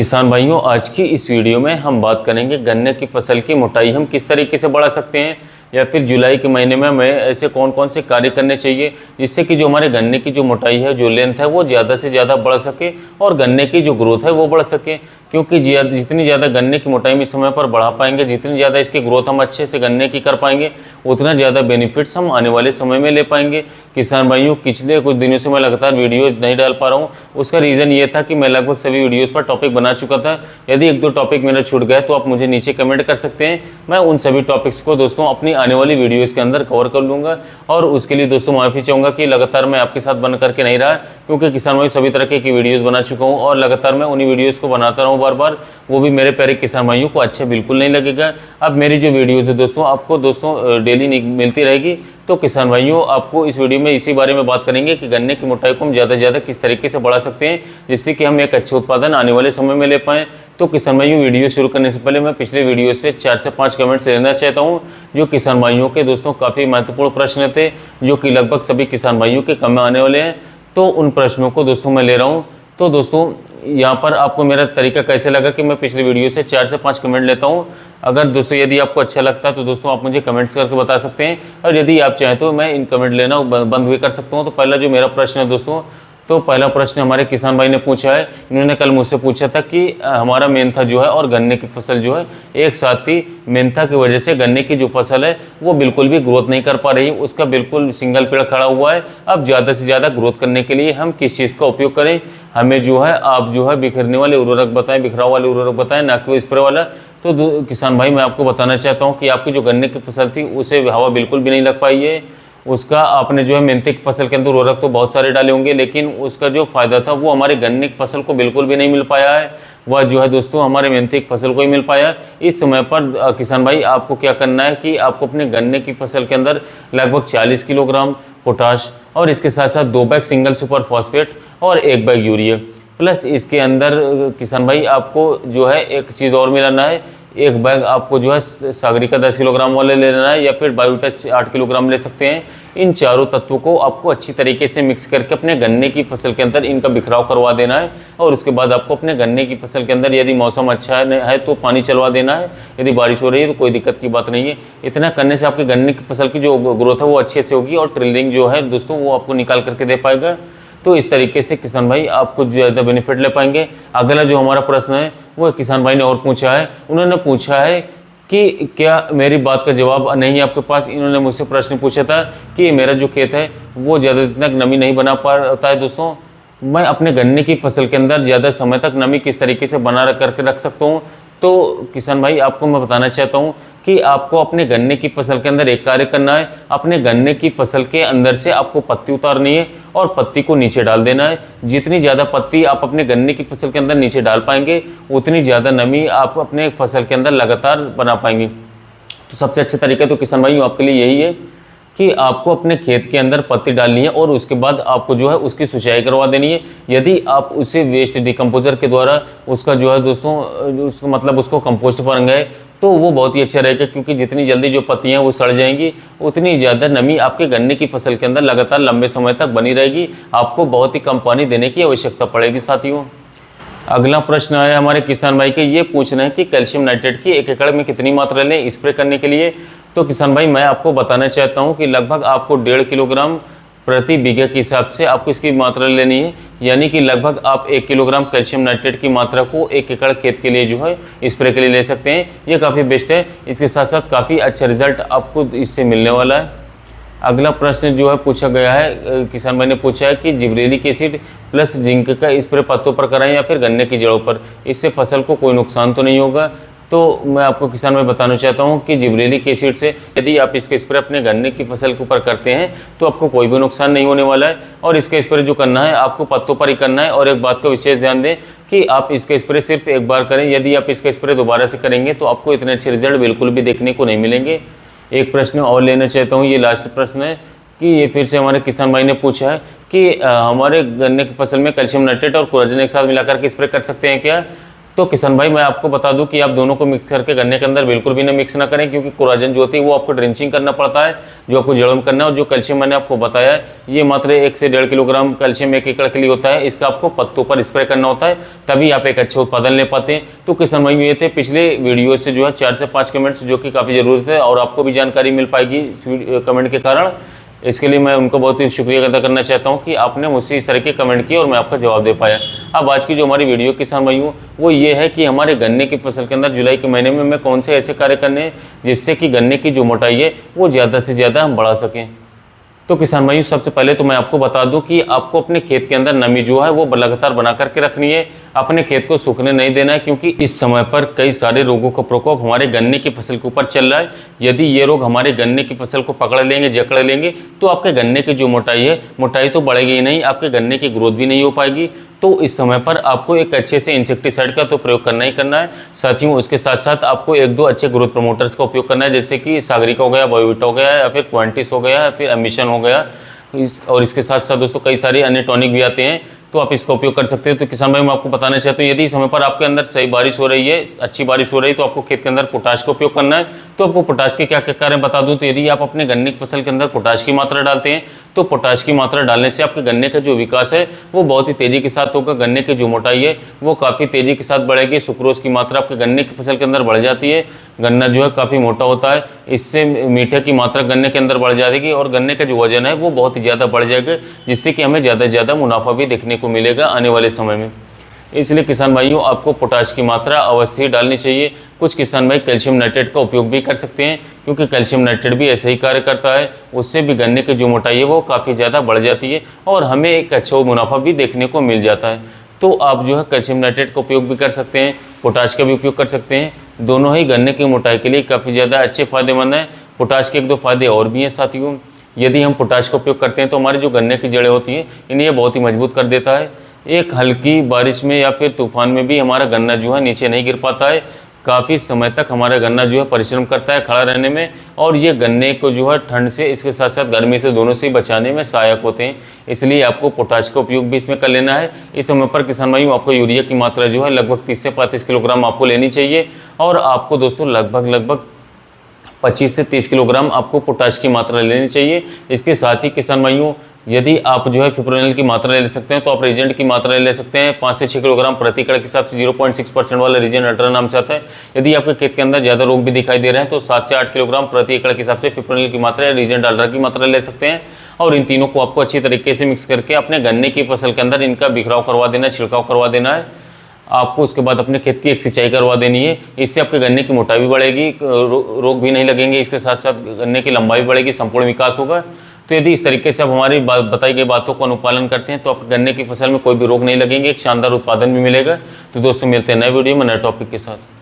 किसान भाइयों, आज की इस वीडियो में हम बात करेंगे गन्ने की फसल की मोटाई हम किस तरीके से बढ़ा सकते हैं, या फिर जुलाई के महीने में हमें ऐसे कौन कौन से कार्य करने चाहिए जिससे कि जो हमारे गन्ने की जो मोटाई है, जो लेंथ है, वो ज़्यादा से ज़्यादा बढ़ सके और गन्ने की जो ग्रोथ है वो बढ़ सके। क्योंकि जितनी ज़्यादा गन्ने की मोटाई में समय पर बढ़ा पाएंगे, जितनी ज़्यादा इसकी ग्रोथ हम अच्छे से गन्ने की कर पाएंगे, उतना ज़्यादा बेनिफिट्स हम आने वाले समय में ले पाएंगे। किसान भाइयों, पिछले कुछ दिनों से मैं लगातार वीडियोज़ नहीं डाल पा रहा हूँ। उसका रीज़न ये था कि मैं लगभग सभी वीडियोज़ पर टॉपिक बना चुका था। यदि एक दो टॉपिक मेरा छूट गया तो आप मुझे नीचे कमेंट कर सकते हैं। मैं उन सभी टॉपिक्स को दोस्तों अपनी आने वाली वीडियोज़ के अंदर कवर कर लूँगा। और उसके लिए दोस्तों माफ़ी चाहूँगा कि लगातार मैं आपके साथ बन करके नहीं रहा, क्योंकि किसान भाई सभी तरह की वीडियोज़ बना चुका हूँ और लगातार मैं उन्हीं वीडियोज़ को बनाता रहूँ बार बार, वो भी मेरे प्यारे किसान भाइयों को अच्छा बिल्कुल नहीं लगेगा। अब मेरी जो वीडियोज़ है दोस्तों आपको डेली मिलती रहेगी। तो किसान भाइयों, आपको इस वीडियो में इसी बारे में बात करेंगे कि गन्ने की मोटाई को हम ज़्यादा से ज़्यादा किस तरीके से बढ़ा सकते हैं जिससे कि हम एक अच्छे उत्पादन आने वाले समय में ले पाएँ। तो किसान भाइयों, वीडियो शुरू करने से पहले मैं पिछले वीडियो से 4 से 5 कमेंट्स लेना चाहता हूं, जो किसान भाइयों के दोस्तों काफ़ी महत्वपूर्ण प्रश्न थे, जो कि लगभग सभी किसान भाइयों के काम में आने वाले हैं। तो उन प्रश्नों को दोस्तों मैं ले रहा हूँ। तो दोस्तों, यहाँ पर आपको मेरा तरीका कैसे लगा कि मैं पिछले वीडियो से 4 से 5 कमेंट लेता हूँ। अगर दोस्तों यदि आपको अच्छा लगता है तो दोस्तों आप मुझे कमेंट्स करके बता सकते हैं, और यदि आप चाहें तो मैं इन कमेंट लेना बंद भी कर सकता हूँ। तो पहला जो मेरा प्रश्न है दोस्तों, तो पहला प्रश्न हमारे किसान भाई ने पूछा है। इन्होंने कल मुझसे पूछा था कि हमारा मेंथा जो है और गन्ने की फसल जो है एक साथ ही, मेंथा की वजह से गन्ने की जो फसल है वो बिल्कुल भी ग्रोथ नहीं कर पा रही, उसका बिल्कुल सिंगल पेड़ खड़ा हुआ है। अब ज़्यादा से ज़्यादा ग्रोथ करने के लिए हम किस चीज़ का उपयोग करें? हमें जो है आप जो है बिखरने वाले उर्वरक बताएं, बिखराव वाले उर्वरक बताएं, ना कि स्प्रे वाला। तो किसान भाई, मैं आपको बताना चाहता हूँ कि आपकी जो गन्ने की फसल थी उसे हवा बिल्कुल भी नहीं लग पाई है। उसका आपने जो है मेंथे की फसल के अंदर उर्वरक तो बहुत सारे डाले होंगे, लेकिन उसका जो फायदा था वो हमारे गन्ने की फसल को बिल्कुल भी नहीं मिल पाया है। वह जो है दोस्तों हमारे मेंथे की फसल को ही मिल पाया। इस समय पर किसान भाई, आपको क्या करना है कि आपको अपने गन्ने की फसल के अंदर लगभग 40 किलोग्राम पोटाश और इसके साथ साथ 2 बैग सिंगल सुपर फॉस्फेट और 1 बैग यूरिया, प्लस इसके अंदर किसान भाई आपको जो है एक चीज़ और मिलाना है। 1 बैग आपको जो है सागरिका 10 किलोग्राम वाले ले लेना है, या फिर बायोटच 8 किलोग्राम ले सकते हैं। इन चारों तत्वों को आपको अच्छी तरीके से मिक्स करके अपने गन्ने की फसल के अंदर इनका बिखराव करवा देना है। और उसके बाद आपको अपने गन्ने की फसल के अंदर यदि मौसम अच्छा है तो पानी चलवा देना है, यदि बारिश हो रही है तो कोई दिक्कत की बात नहीं है। इतना करने से आपकी गन्ने की फसल की जो ग्रोथ है वो अच्छे से होगी, और ट्रिलिंग जो है दोस्तों वो आपको निकाल करके दे पाएगा। तो इस तरीके से किसान भाई आपको ज़्यादा बेनिफिट ले पाएंगे। अगला जो हमारा प्रश्न है वो किसान भाई ने और पूछा है। उन्होंने पूछा है कि क्या मेरी बात का जवाब नहीं है आपके पास? इन्होंने मुझसे प्रश्न पूछा था कि मेरा जो खेत है वो ज़्यादा दिन तक नमी नहीं बना पाता है। दोस्तों, मैं अपने गन्ने की फसल के अंदर ज़्यादा समय तक नमी किस तरीके से बना करके रख सकता हूँ? तो किसान भाई, आपको मैं बताना चाहता हूँ कि आपको अपने गन्ने की फसल के अंदर एक कार्य करना है। अपने गन्ने की फसल के अंदर से आपको पत्ती उतारनी है और पत्ती को नीचे डाल देना है। जितनी ज़्यादा पत्ती आप अपने गन्ने की फसल के अंदर नीचे डाल पाएंगे, उतनी ज़्यादा नमी आप अपने फसल के अंदर लगातार बना पाएंगे। तो सबसे अच्छा तरीका तो किसान भाई आपके लिए यही है कि आपको अपने खेत के अंदर पत्ती डालनी है और उसके बाद आपको जो है उसकी सिंचाई करवा देनी है। यदि आप उसे वेस्ट डिकम्पोजर के द्वारा उसका जो है दोस्तों उसको मतलब उसको कंपोस्ट पर गए तो वो बहुत ही अच्छा रहेगा, क्योंकि जितनी जल्दी जो पत्तियां वो सड़ जाएंगी उतनी ज़्यादा नमी आपके गन्ने की फसल के अंदर लगातार लंबे समय तक बनी रहेगी। आपको बहुत ही कम पानी देने की आवश्यकता पड़ेगी। साथियों, अगला प्रश्न आया हमारे किसान भाई के, ये पूछ रहे हैं कि कैल्शियम नाइट्रेट की 1 एकड़ में कितनी मात्रा लें स्प्रे करने के लिए? तो किसान भाई, मैं आपको बताना चाहता हूं कि लगभग आपको 1.5 किलोग्राम प्रति बीघे के हिसाब से आपको इसकी मात्रा लेनी है। यानी कि लगभग आप 1 किलोग्राम कैल्शियम नाइट्रेट की मात्रा को 1 एकड़ खेत के लिए जो है स्प्रे के लिए ले सकते हैं। ये काफ़ी बेस्ट है। इसके साथ साथ काफ़ी अच्छा रिजल्ट आपको इससे मिलने वाला है। अगला प्रश्न जो है पूछा गया है, किसान भाई ने पूछा है कि जिब्रेलिक एसिड प्लस जिंक का स्प्रे पत्तों पर कराएं या फिर गन्ने की जड़ों पर, इससे फसल को कोई नुकसान तो नहीं होगा? तो मैं आपको किसान भाई बताना चाहता हूं कि जिब्रेलिक एसिड से यदि आप इसका स्प्रे अपने गन्ने की फसल के ऊपर करते हैं तो आपको कोई भी नुकसान नहीं होने वाला है। और इसका स्प्रे जो करना है आपको पत्तों पर ही करना है। और एक बात का विशेष ध्यान दें कि आप इसका स्प्रे सिर्फ एक बार करें। यदि आप इसका स्प्रे दोबारा से करेंगे तो आपको इतने अच्छे रिजल्ट बिल्कुल भी देखने को नहीं मिलेंगे। एक प्रश्न और लेना चाहता हूँ, ये लास्ट प्रश्न है कि ये फिर से हमारे किसान भाई ने पूछा है कि हमारे गन्ने की फसल में कैल्शियम नाइट्रेट और कोराजेन एक साथ मिलाकर के स्प्रे कर सकते हैं क्या? तो किसान भाई मैं आपको बता दूं कि आप दोनों को मिक्स करके गन्ने के अंदर बिल्कुल भी ना मिक्स ना करें, क्योंकि कोराजन जो होती है वो आपको ड्रिंचिंग करना पड़ता है, जो आपको जड़ में करना है। और जो कैल्शियम मैंने आपको बताया है ये मात्र 1 से 1.5 किलोग्राम कैल्शियम 1 एकड़ के लिए होता है। इसका आपको पत्तों पर स्प्रे करना होता है, तभी आप एक अच्छे उत्पादन ले पाते हैं। तो किसान भाई ये थे पिछले वीडियो से जो है 4 से 5 कमेंट्स जो कि काफ़ी ज़रूरत है और आपको भी जानकारी मिल पाएगी इस कमेंट के कारण। इसके लिए मैं उनको बहुत ही शुक्रिया अदा करना चाहता हूं कि आपने मुझसे इस तरह के कमेंट किए और मैं आपका जवाब दे पाया। अब आज की जो हमारी वीडियो किसान भाइयों वो ये है कि हमारे गन्ने की फसल के अंदर जुलाई के महीने में हमें कौन से ऐसे कार्य करने हैं जिससे कि गन्ने की जो मोटाई है वो ज़्यादा से ज़्यादा हम बढ़ा सकें। तो किसान भाइयों सबसे पहले तो मैं आपको बता दूं कि आपको अपने खेत के अंदर नमी जो है वो लगातार बना करके रखनी है, अपने खेत को सूखने नहीं देना है, क्योंकि इस समय पर कई सारे रोगों का प्रकोप हमारे गन्ने की फसल के ऊपर चल रहा है। यदि ये रोग हमारे गन्ने की फसल को पकड़ लेंगे, जकड़ लेंगे, तो आपके गन्ने की जो मोटाई है मोटाई तो बढ़ेगी ही नहीं, आपके गन्ने की ग्रोथ भी नहीं हो पाएगी। तो इस समय पर आपको एक अच्छे से इंसेक्टिसाइड का तो प्रयोग करना ही करना है। साथियों उसके साथ साथ आपको 1-2 अच्छे ग्रोथ प्रमोटर्स का उपयोग करना है, जैसे कि सागरिका हो गया, बायोविटा हो गया, या फिर क्वांटिस हो गया, या फिर एम्बिशन हो गया। और इसके साथ साथ दोस्तों कई सारे अन्य टॉनिक भी आते हैं, तो आप इसका उपयोग कर सकते हैं। तो किसान भाई मैं आपको बताना चाहता हूँ यदि समय पर आपके अंदर सही बारिश हो रही है, अच्छी बारिश हो रही है, तो आपको खेत के अंदर पोटाश का उपयोग करना है। तो आपको पोटाश के क्या क्या कार्य बता दूं, तो यदि आप अपने गन्ने की फसल के अंदर पोटाश की मात्रा डालते हैं तो पोटाश की मात्रा डालने से आपके गन्ने का जो विकास है वो बहुत ही तेजी के साथ होगा। गन्ने की जो मोटाई है वो काफ़ी तेजी के साथ बढ़ेगी, सुक्रोज की मात्रा आपके गन्ने की फसल के अंदर बढ़ जाती है, गन्ना जो है काफ़ी मोटा होता है, इससे मीठे की मात्रा गन्ने के अंदर बढ़ जाएगी और गन्ने का जो वजन है वो बहुत ही ज़्यादा बढ़ जाएगा, जिससे कि हमें ज़्यादा से ज़्यादा मुनाफा भी देखने को मिलेगा आने वाले समय में। इसलिए किसान भाइयों आपको पोटाश की मात्रा अवश्य डालनी चाहिए। कुछ किसान भाई कैल्शियम नाइट्रेट का उपयोग भी कर सकते हैं, क्योंकि कैल्शियम नाइट्रेट भी ऐसे ही कार्य करता है, उससे भी गन्ने की जो मोटाई है वो काफ़ी ज़्यादा बढ़ जाती है और हमें एक अच्छा मुनाफा भी देखने को मिल जाता है। तो आप जो है कैल्शियम नाइट्रेट का उपयोग भी कर सकते हैं, पोटाश का भी उपयोग कर सकते हैं, दोनों ही गन्ने की मोटाई के लिए काफ़ी ज़्यादा अच्छे फायदेमंद हैं। पोटाश के 1-2 फायदे और भी हैं साथियों। यदि हम पोटाश का उपयोग करते हैं तो हमारी जो गन्ने की जड़ें होती हैं इन्हें ये बहुत ही मजबूत कर देता है। एक हल्की बारिश में या फिर तूफान में भी हमारा गन्ना जो है नीचे नहीं गिर पाता है, काफ़ी समय तक हमारा गन्ना जो है परिश्रम करता है खड़ा रहने में, और ये गन्ने को जो है ठंड से इसके साथ साथ गर्मी से दोनों से ही बचाने में सहायक होते हैं। इसलिए आपको पोटाश का उपयोग भी इसमें कर लेना है। इस समय पर किसान भाइयों आपको यूरिया की मात्रा जो है लगभग 30 से 35 किलोग्राम आपको लेनी चाहिए, और आपको दोस्तों लगभग 25 से 30 किलोग्राम आपको पोटाश की मात्रा लेनी चाहिए। इसके साथ ही किसान भाइयों यदि आप जो है फिप्रोनिल की मात्रा ले सकते हैं तो आप रीजेंट की मात्रा ले सकते हैं 5 से 6 किलोग्राम प्रति एकड़ के हिसाब से। 0.6% वाला रीजेंट अल्ट्रा नाम से आता है। यदि आपके खेत के अंदर ज़्यादा रोग भी दिखाई दे रहे हैं तो 7 से 8 किलोग्राम प्रति एकड़ के हिसाब से फिप्रोनिल की मात्रा या रीजेंट अल्ट्रा की मात्रा ले सकते हैं। और इन तीनों को आपको अच्छी तरीके से मिक्स करके अपने गन्ने की फसल के अंदर इनका बिखराव करवा देना, छिड़काव करवा देना है आपको। उसके बाद अपने खेत की एक सिंचाई करवा देनी है। इससे आपके गन्ने की मोटाई भी बढ़ेगी, रोग भी नहीं लगेंगे, इसके साथ साथ गन्ने की लंबाई बढ़ेगी, संपूर्ण विकास होगा। तो यदि इस तरीके से आप हमारी बताई गई बातों को अनुपालन करते हैं तो आपके गन्ने की फसल में कोई भी रोग नहीं लगेंगे, एक शानदार उत्पादन भी मिलेगा। तो दोस्तों मिलते हैं नए वीडियो में नए टॉपिक के साथ।